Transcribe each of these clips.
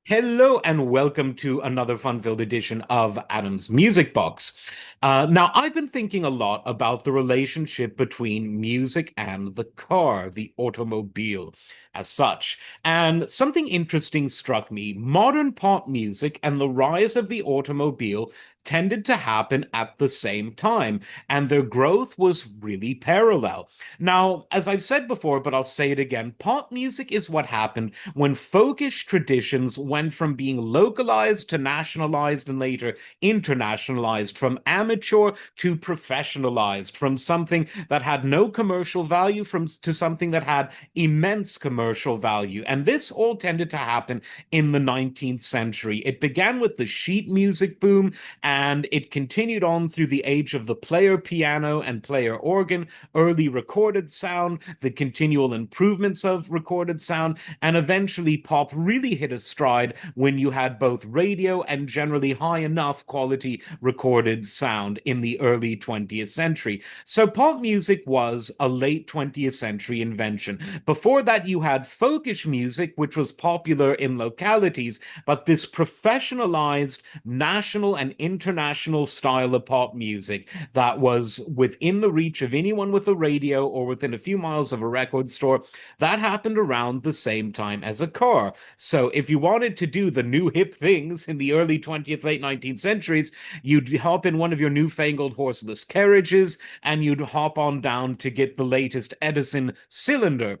Hello and welcome to another fun-filled edition of Adam's Music Box. Now, I've been thinking a lot about the relationship between music and the car, the automobile, as such. And something interesting struck me. Modern pop music and the rise of the automobile tended to happen at the same time, and their growth was really parallel. Now, as I've said before, but I'll say it again, pop music is what happened when folkish traditions went from being localized to nationalized and later internationalized, from amateur to professionalized, from something that had no commercial value to something that had immense commercial value. And this all tended to happen in the 19th century. It began with the sheet music boom, and it continued on through the age of the player piano and player organ, early recorded sound, the continual improvements of recorded sound, and eventually pop really hit a stride when you had both radio and generally high enough quality recorded sound in the early 20th century. So pop music was a late 20th century invention. Before that, you had folkish music, which was popular in localities, but this professionalized national and international style of pop music that was within the reach of anyone with a radio or within a few miles of a record store, that happened around the same time as a car. So if you wanted to do the new hip things in the early 20th, late 19th centuries, you'd hop in one of your newfangled horseless carriages and you'd hop on down to get the latest Edison cylinder.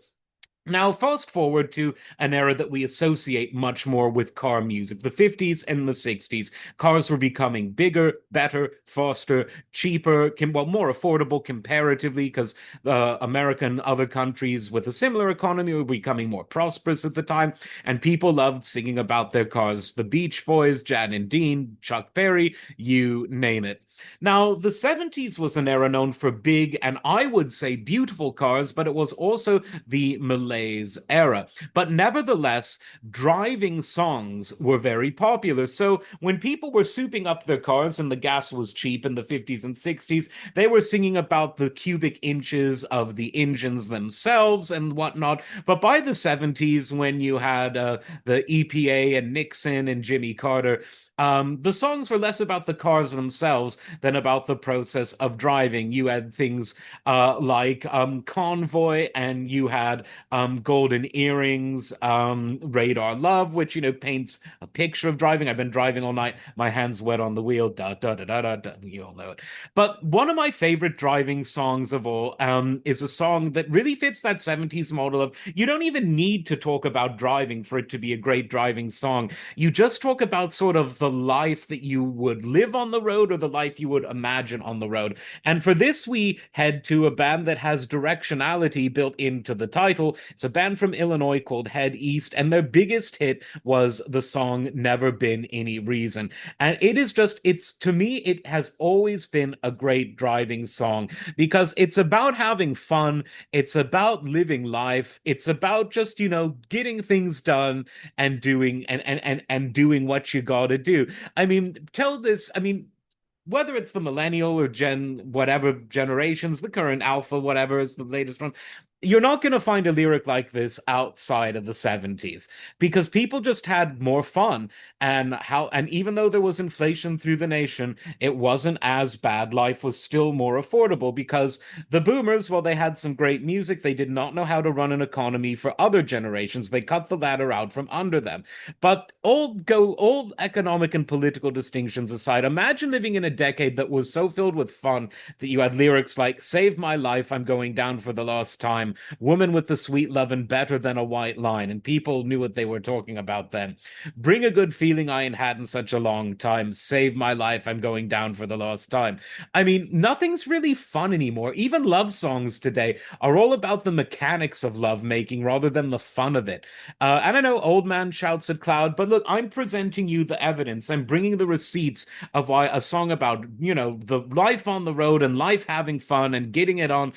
Now, fast forward to an era that we associate much more with car music, the 50s and the 60s. Cars were becoming bigger, better, faster, cheaper, more affordable comparatively, because America and other countries with a similar economy were becoming more prosperous at the time, and people loved singing about their cars. The Beach Boys, Jan and Dean, Chuck Berry, you name it. Now, the 70s was an era known for big and I would say beautiful cars, but it was also the malaise era. But nevertheless, driving songs were very popular. So when people were souping up their cars and the gas was cheap in the 50s and 60s, they were singing about the cubic inches of the engines themselves and whatnot. But by the 70s, when you had the EPA and Nixon and Jimmy Carter, the songs were less about the cars themselves than about the process of driving. You had things like Convoy, and you had Golden Earrings, Radar Love, which, paints a picture of driving. I've been driving all night. My hands wet on the wheel. Da, da, da, da, da, da. You all know it. But one of my favorite driving songs of all is a song that really fits that 70s model of you don't even need to talk about driving for it to be a great driving song. You just talk about sort of the life that you would live on the road or the life you would imagine on the road. And for this, we head to a band that has directionality built into the title. It's a band from Illinois called Head East, and their biggest hit was the song Never Been Any Reason. And it is just, to me, it has always been a great driving song because it's about having fun. It's about living life. It's about just, getting things done and doing what you gotta do. I mean, whether it's the millennial or gen whatever generations, the current alpha, whatever is the latest one, you're not going to find a lyric like this outside of the 70s because people just had more fun. And even though there was inflation through the nation, it wasn't as bad. Life was still more affordable because the boomers, while they had some great music, they did not know how to run an economy for other generations. They cut the ladder out from under them. But all economic and political distinctions aside, imagine living in a decade that was so filled with fun that you had lyrics like "Save my life, I'm going down for the last time," "Woman with the sweet lovin' better than a white line," and people knew what they were talking about then. "Bring a good feeling I ain't had in such a long time. Save my life, I'm going down for the last time." I mean, nothing's really fun anymore. Even love songs today are all about the mechanics of love making rather than the fun of it. And I know old man shouts at cloud, but look, I'm presenting you the evidence. I'm bringing the receipts of why a song about, the life on the road and life having fun and getting it on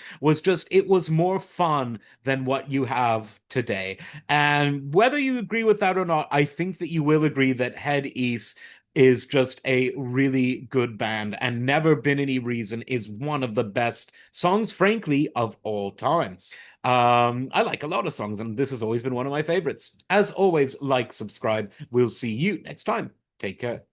it was more fun than what you have today. And whether you agree with that or not, I think that you will agree that Head East is just a really good band, and Never Been Any Reason is one of the best songs, frankly, of all time. I like a lot of songs, and this has always been one of my favorites. As always, like, subscribe. We'll see you next time. Take care.